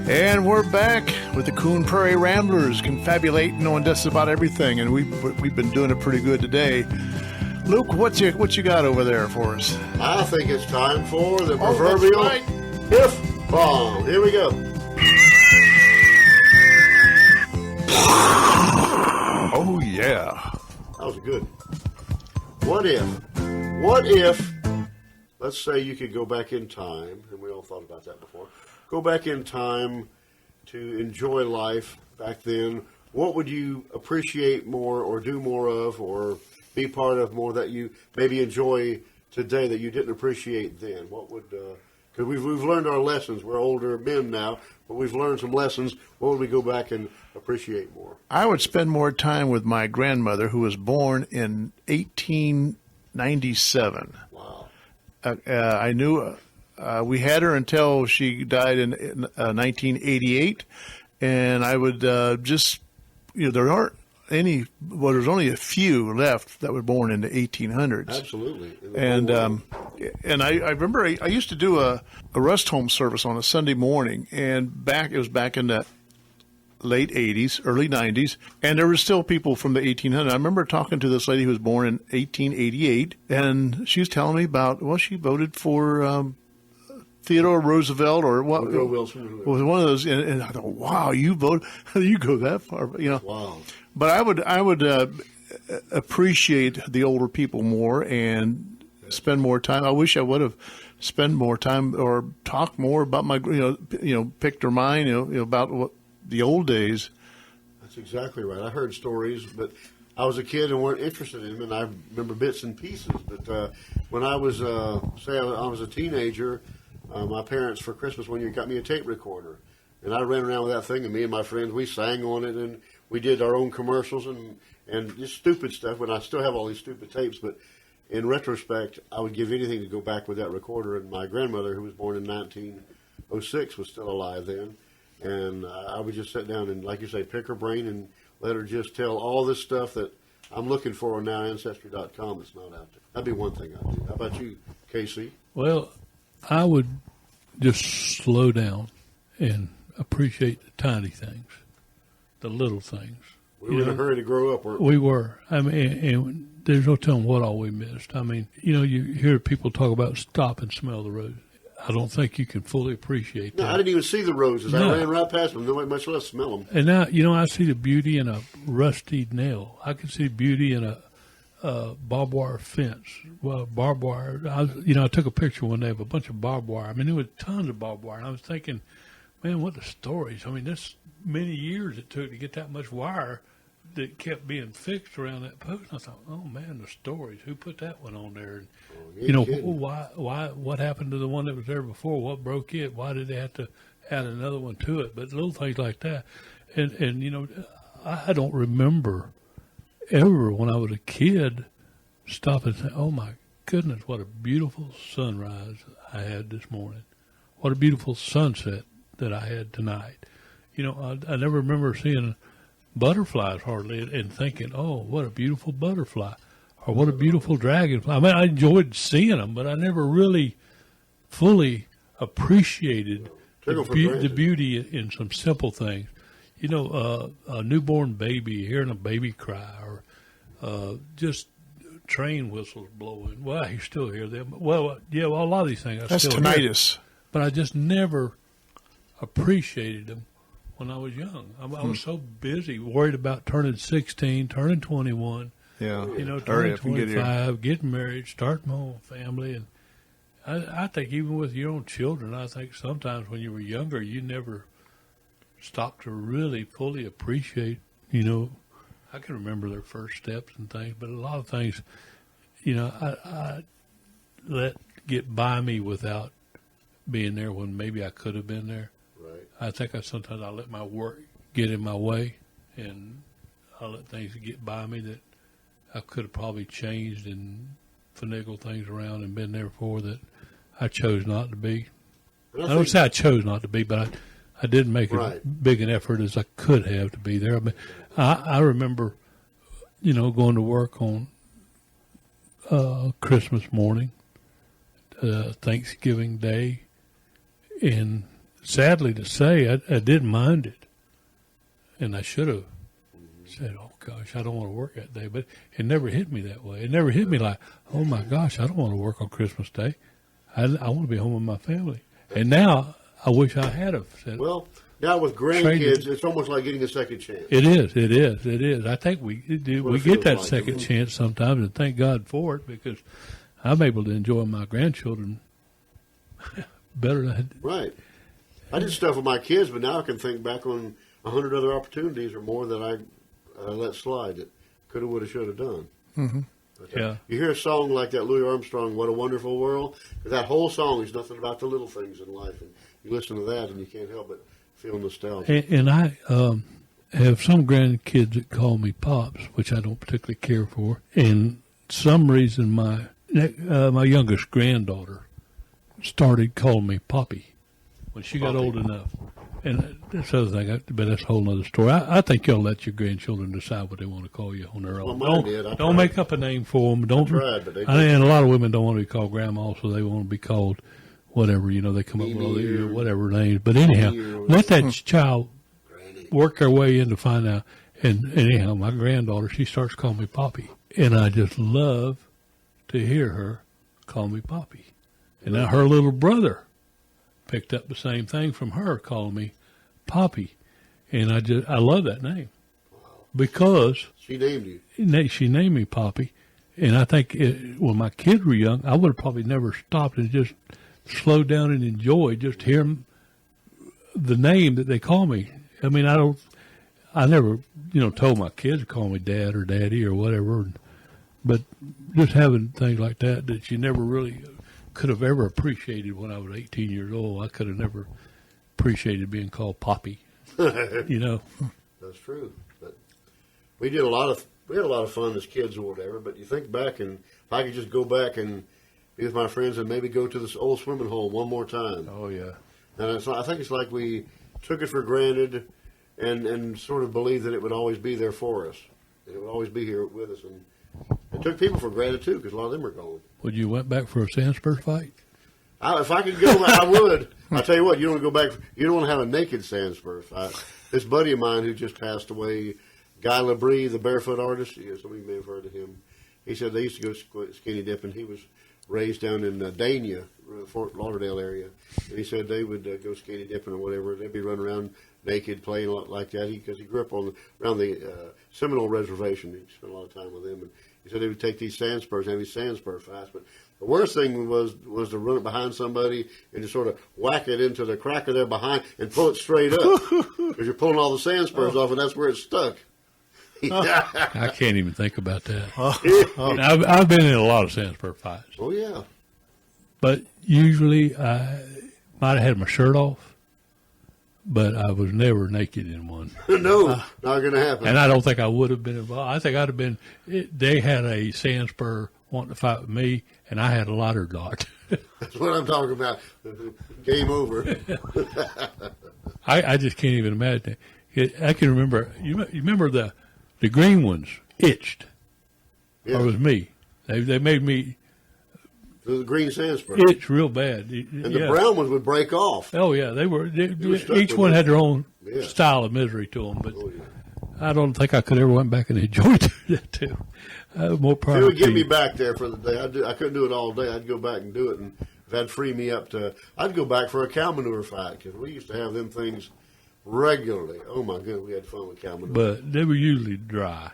And we're back with the Coon Prairie Ramblers, confabulating on just about everything, and we've been doing it pretty good today. Luke, what you got over there for us? I think it's time for the proverbial if bomb. Here we go. Oh yeah, that was good. What if? Let's say you could go back in time, and we all thought about that before. Go back in time to enjoy life back then. What would you appreciate more or do more of or be part of more that you maybe enjoy today that you didn't appreciate then? What would, because we've learned our lessons. We're older men now, but we've learned some lessons. What would we go back and appreciate more? I would spend more time with my grandmother, who was born in 1897. Wow. I knew... we had her until she died in 1988, and I would just, there aren't any, well, there's only a few left that were born in the 1800s. Absolutely. And I remember I used to do a rest home service on a Sunday morning, and it was back in the late 80s, early 90s, and there were still people from the 1800s. I remember talking to this lady who was born in 1888, and she was telling me about, she voted for Theodore Roosevelt or what? Woodrow Wilson. Was one of those, and I thought, wow, you go that far, Wow. But I would appreciate the older people more and spend more time. I wish I would have spent more time or talked more about my, picked their mind, about what the old days. That's exactly right. I heard stories, but I was a kid and weren't interested in them, and I remember bits and pieces. But when I was, I was a teenager. My parents, for Christmas one year, got me a tape recorder. And I ran around with that thing, and me and my friends, we sang on it, and we did our own commercials and just stupid stuff. And I still have all these stupid tapes, but in retrospect, I would give anything to go back with that recorder. And my grandmother, who was born in 1906, was still alive then. And I would just sit down and, like you say, pick her brain and let her just tell all this stuff that I'm looking for on NowAncestry.com that's not out there. That'd be one thing I'd do. How about you, Casey? Well, I would just slow down and appreciate the tiny things, the little things. We were in a hurry to grow up, weren't we? We were. I mean, and there's no telling what all we missed. I mean, you hear people talk about stop and smell the roses. I don't think you can fully appreciate that. No, I didn't even see the roses. No. I ran right past them, much less smell them. And now, I see the beauty in a rusty nail. I can see beauty in a barbed wire fence. Well, barbed wire. I took a picture one day of a bunch of barbed wire. I mean, there was tons of barbed wire. And I was thinking, man, what the stories. I mean, this many years it took to get that much wire that kept being fixed around that post. And I thought, oh man, the stories. Who put that one on there? And, why? What happened to the one that was there before? What broke it? Why did they have to add another one to it? But little things like that. And I don't remember ever when I was a kid stop and say, oh my goodness, what a beautiful sunrise I had this morning. What a beautiful sunset that I had tonight. I never remember seeing butterflies hardly and thinking, oh, what a beautiful butterfly or what a beautiful dragonfly. I mean, I enjoyed seeing them, but I never really fully appreciated the beauty in some simple things. A newborn baby, hearing a baby cry, or just train whistles blowing. Well, you still hear them. Well, a lot of these things That's tinnitus. But I just never appreciated them when I was young. I was so busy, worried about turning 16, turning 21, turning 25, getting married, starting my own family. And I think even with your own children, I think sometimes when you were younger, you never stopped to really fully appreciate, I can remember their first steps and things, but a lot of things, I let get by me without being there when maybe I could have been there. Right. I think sometimes I let my work get in my way, and I let things get by me that I could have probably changed and finagled things around and been there for that I chose not to be. I don't say I chose not to be, but I didn't make as big an effort as I could have to be there. I mean, I remember, going to work on Christmas morning, Thanksgiving Day, and sadly to say, I didn't mind it, and I should have said, "Oh gosh, I don't want to work that day." But it never hit me that way. It never hit me like, "Oh my gosh, I don't want to work on Christmas Day. I want to be home with my family." And now I wish I had have said. Well, now with grandkids, it's almost like getting a second chance. It is. I think we get that like, second chance sometimes, and thank God for it, because I'm able to enjoy my grandchildren better than Right. I did stuff with my kids, but now I can think back on 100 other opportunities or more that I let slide that could have, would have, should have done. Mm-hmm. But, Yeah. You hear a song like that, Louis Armstrong, "What a Wonderful World." That whole song is nothing about the little things in life, and you listen to that and you can't help but feel nostalgia. And I have some grandkids that call me Pops, which I don't particularly care for. And some reason my youngest granddaughter started calling me Poppy when she got old enough. And that's the other thing, but that's a whole other story. I think you'll let your grandchildren decide what they want to call you on their own. Well, mine did. I Don't tried. make up a name for them. Don't. tried, but they And a lot of women don't want to be called grandma, so they want to be called whatever. They come up with all Mimi these or whatever names. But anyhow, let that child Granny. work their way in to find out. And anyhow, my granddaughter, she starts calling me Poppy, and I just love to hear her call me Poppy. And now her little brother picked up the same thing from her, calling me Poppy, and I love that name because She named you. she named me Poppy, and I think when my kids were young, I would have probably never stopped and just slowed down and enjoyed just hearing the name that they call me. I mean, I never told my kids to call me Dad or Daddy or whatever, but just having things like that you never really could have ever appreciated when I was 18 years old. I could have never appreciated being called Poppy. That's true. But we had a lot of fun as kids or whatever. But you think back, and if I could just go back and be with my friends and maybe go to this old swimming hole one more time. Oh yeah. And I think it's like we took it for granted and sort of believed that it would always be there for us. It would always be here with us. And it took people for granted, too, because a lot of them are gone. Would you went back for a sand spur fight? If I could go, I would. I tell you what, you don't want to go back. You don't want to have a naked sand spur fight. This buddy of mine who just passed away, Guy Labrie, the barefoot artist, some of you may have heard of him. He said they used to go skinny dipping. He was raised down in Dania, Fort Lauderdale area, and he said they would go skinny dipping or whatever. They'd be running around naked, playing a lot like that. Because he grew up around the Seminole Reservation. He spent a lot of time with them, and he said they would take these sand spurs and have these sand spur fights. But the worst thing was to run it behind somebody and just sort of whack it into the crack of their behind and pull it straight up because you're pulling all the sand spurs off, and that's where it's stuck. I can't even think about that. I've been in a lot of sand spur fights, Oh yeah. but usually I might have had my shirt off, but I was never naked in one. No, not going to happen. And I don't think I would have been involved. I think I'd have been. They had a sand spur wanting to fight with me, and I had a ladder dart. That's what I'm talking about. Game over. I just can't even imagine it. I can remember. You remember the green ones itched, Yeah. or it was me. They made me The green sand spur. itch real bad. And the brown ones would break off. Oh yeah, they were. were stuck Each with one it. had their own Yeah. style of misery to them, but Oh, yeah. I don't think I could ever went back and enjoy that too. More If proud it would of get me you. back there for the day, I couldn't do it all day. I'd go back and do it, and if that'd free me up I'd go back for a cow manure fight because we used to have them things regularly. Oh my goodness, we had fun with cow manure. But they were usually dry.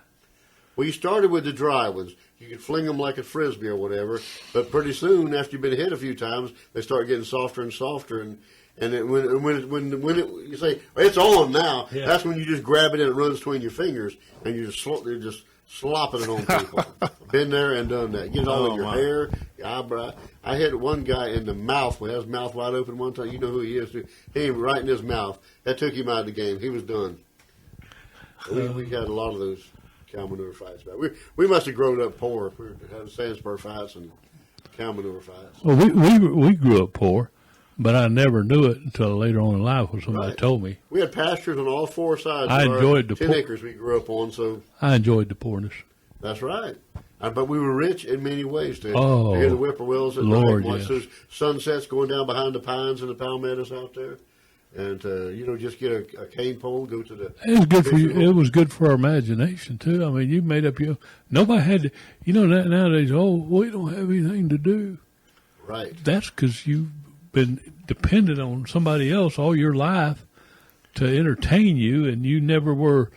We started with the dry ones. You could fling them like a frisbee or whatever, but pretty soon, after you've been hit a few times, they start getting softer and softer. And you say it's on now, Yeah. that's when you just grab it and it runs between your fingers, and you're just slopping it on people. Been there and done that. Get it all in your hair, your eyebrow. I hit one guy in the mouth. He had his mouth wide open one time. You know who he is. Too. He was right in his mouth. That took him out of the game. He was done. We had a lot of those cow manure fights back. We must have grown up poor. We had sand spur fights and cow manure fights. Well, we grew up poor, but I never knew it until later on in life when somebody Right. told me. We had pastures on all four sides. I of our enjoyed the 10 poor- acres we grew up on. So I enjoyed the poorness. that's right. But we were rich in many ways too. Oh, to hear the whipwills at Lord, night, watch yes. those sunsets going down behind the pines and the palmettos out there. and just get a cane pole, go to the. It was good for you. fishing It hole. was good for our imagination too. I mean, you made up your. Nobody had to. Nowadays, we don't have anything to do. Right. That's because you've been dependent on somebody else all your life to entertain you, and you never were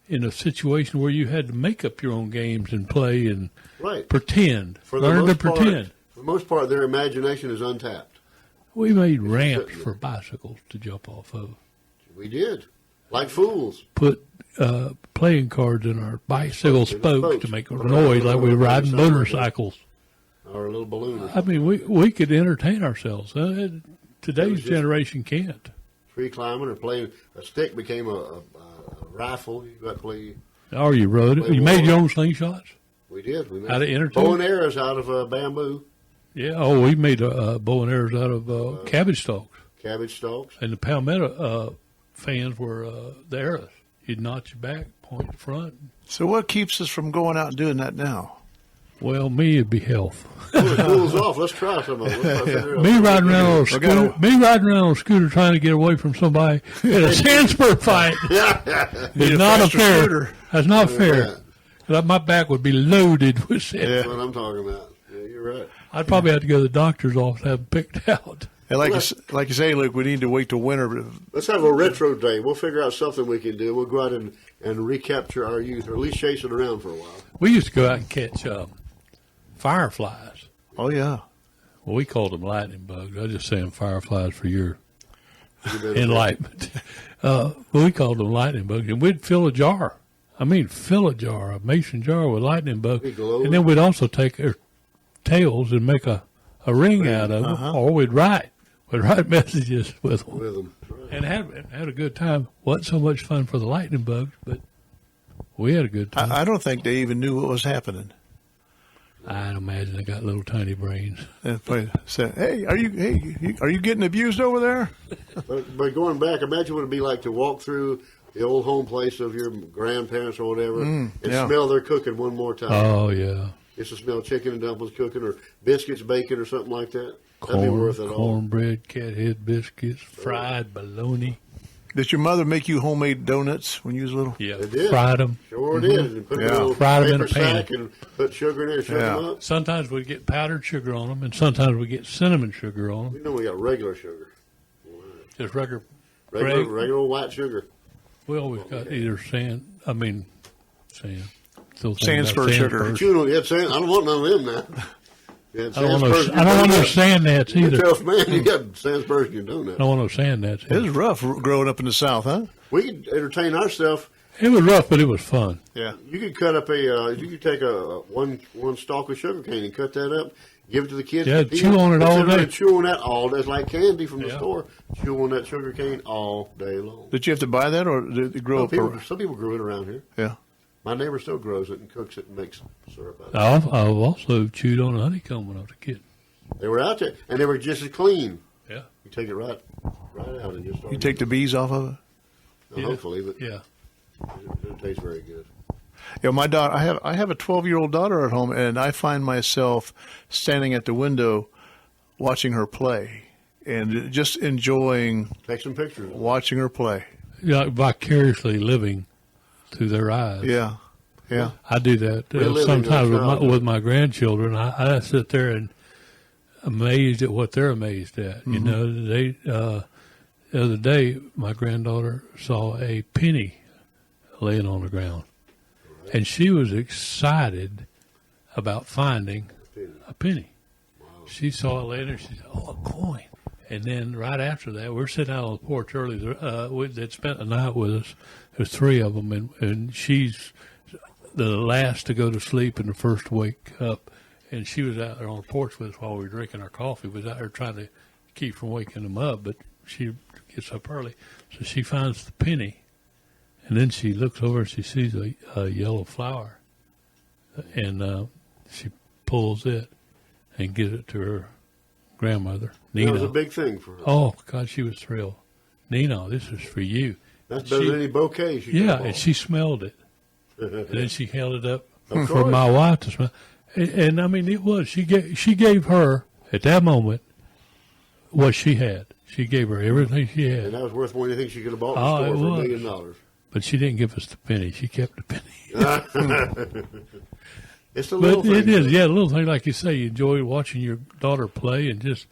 in a situation where you had to make up your own games and play and Right. pretend. For the Learn to most part, pretend. for the most part, their imagination is untapped. We made ramps for bicycles to jump off of. We did, like fools. Put playing cards in our bicycle spokes spokes. to make a noise like we were riding motorcycles. Or a little balloon. Or I mean, we could entertain ourselves. Today's just- generation can't. tree climbing or playing. A stick became a rifle. You got to play. Or you rode it. Play You made your ball. own slingshots? We did. We made Out of inner tube? bow and arrows out of bamboo, Yeah. Oh, we made bow and arrows out of cabbage stalks. cabbage stalks. And the palmetto fans were the arrows. You'd notch your back, point the front. So what keeps us from going out and doing that now? Well, me, it'd be health. Pull the tools off. Let's try some of it. Let's try to figure it out. Me riding around on a Okay. scooter. Me riding around on a scooter trying to get away from somebody in a sand spur fight Need is a not faster fair. scooter. That's not Yeah. fair. 'Cause my back would be loaded with sand. Yeah. That's what I'm talking about. Yeah, you're right. I'd probably have to go to the doctor's office to have them picked out. And like you say, Luke, we need to wait till winter. Let's have a retro day. We'll figure out something we can do. We'll go out and recapture our youth, or at least chase it around for a while. We used to go out and catch fireflies. Oh yeah, Well, we called them lightning bugs. I was just saying fireflies for your You better- enlightenment. But we called them lightning bugs, and we'd fill a jar. I mean, fill a jar, a mason jar with lightning bugs, They glow. and then we'd also take their tails and make a ring out of them, or we'd write messages with them, with them. Right. and had a good time. Wasn't so much fun for the lightning bugs, but we had a good time. I don't think they even knew what was happening. I'd imagine they got little tiny brains. And said, "Hey, are you getting abused over there?" But going back, imagine what it'd be like to walk through the old home place of your grandparents or whatever and yeah. smell their cooking one more time. Oh yeah, Just to smell chicken and dumplings cooking or biscuits baking or something like that. That'd be worth it all. cornbread, cat head biscuits, fried bologna. Did your mother make you homemade donuts when you was little? Yeah, They did. fried them. Sure did. And put Yeah. a little Fried 'em in paper a pan. sack and put sugar in there and shut Yeah. them up. Sometimes we get powdered sugar on them, and sometimes we get cinnamon sugar on them. We know we got regular sugar. Just regular. Regular old white sugar. We always got either sand. Still thinking Sand about spur sugar. Chewing on it, I don't want none of them now. Yeah, I don't want no sand gnats You're a either. tough man. You got Sandsburg in your donut. I don't want no sand gnats It was either. rough growing up in the South, huh? We could entertain ourselves. It was rough, but it was fun. Yeah. You could cut up you could take a one stalk of sugar cane and cut that up, give it to the kids. Yeah, to eat. chew on it all Sit around day. and chew on that all day. It's like candy from the Yeah. store. Chew on that sugar cane all day long. Did you have to buy that, or did it grow up? Some people grew it around here. Yeah. My neighbor still grows it and cooks it and makes syrup out of it. I've also chewed on honeycomb when I was a kid. They were out there, and they were just as clean. Yeah. You take it right out and just start. You take the bees off of it. No, hopefully, but Yeah. it doesn't taste very good. Yeah, my daughter. I have a 12-year-old daughter at home, and I find myself standing at the window, watching her play, and just enjoying Take some pictures. watching her play. Yeah, vicariously living through their eyes. Yeah. Yeah. I do that Reliving sometimes their with childhood. with my grandchildren. I sit there and amazed at what they're amazed at. You know, they the other day my granddaughter saw a penny laying on the ground, and she was excited about finding a penny. She saw it laying there. She said, "Oh, a coin!" And then right after that, we're sitting out on the porch early. They'd spent the night with us. There's three of them, and she's the last to go to sleep and the first to wake up. And she was out there on the porch with us while we were drinking our coffee. We was out there trying to keep from waking them up, but she gets up early. So she finds the penny, and then she looks over and she sees a yellow flower. And she pulls it and gives it to her grandmother, That Nina. was a big thing for her. Oh, God, she was thrilled. Nina, this is for you. That's better than any bouquet. Yeah, and she smelled it. And then she held it up Of for course. my wife to smell. And I mean, it was. She gave her, at that moment, what she had. She gave her everything she And had, that was worth more than anything she could have bought in Oh, the it store for was. $1 million. but she didn't give us the penny. She kept the penny. It's the little But it things. is, yeah, the little thing like you say. You enjoy watching your daughter play, and just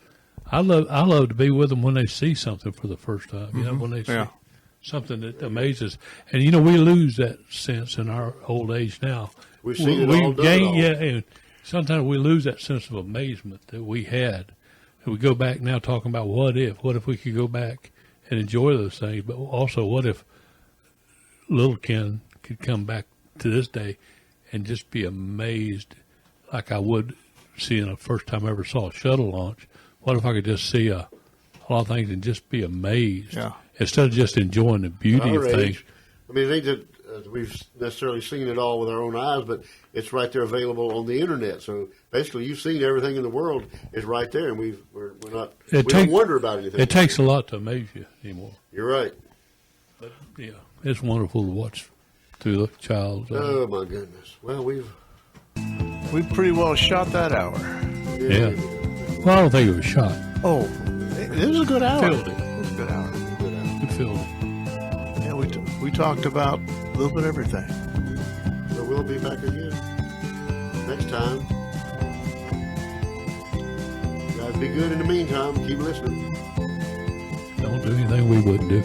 I love to be with them when they see something for the first time. You know, when they see Yeah. something that amazes, and you know we lose that sense in our old age now. We've seen it all, done it all. Yeah, and sometimes we lose that sense of amazement that we had. And we go back now talking about what if we could go back and enjoy those things, but also what if little Ken could come back to this day and just be amazed like I would seeing the first time I ever saw a shuttle launch. What if I could just see a lot of things and just be amazed Yeah. instead of just enjoying the beauty Our of things? age, I mean, I think that we've necessarily seen it all with our own eyes, but it's right there available on the internet. So basically, you've seen everything in the world is right there, and we're not we don't wonder about anything. It takes a lot to amaze you anymore. You're right. But yeah, it's wonderful to watch through the child's eyes. Oh my goodness. Well, We pretty well shot that hour. Yeah. Well, I don't think it was shot. Oh, it was a good hour. Filled it. It was a good hour. We filled it. Yeah, we talked about a little bit of everything. So we'll be back again next time. Guys, be good in the meantime. Keep listening. Don't do anything we wouldn't do.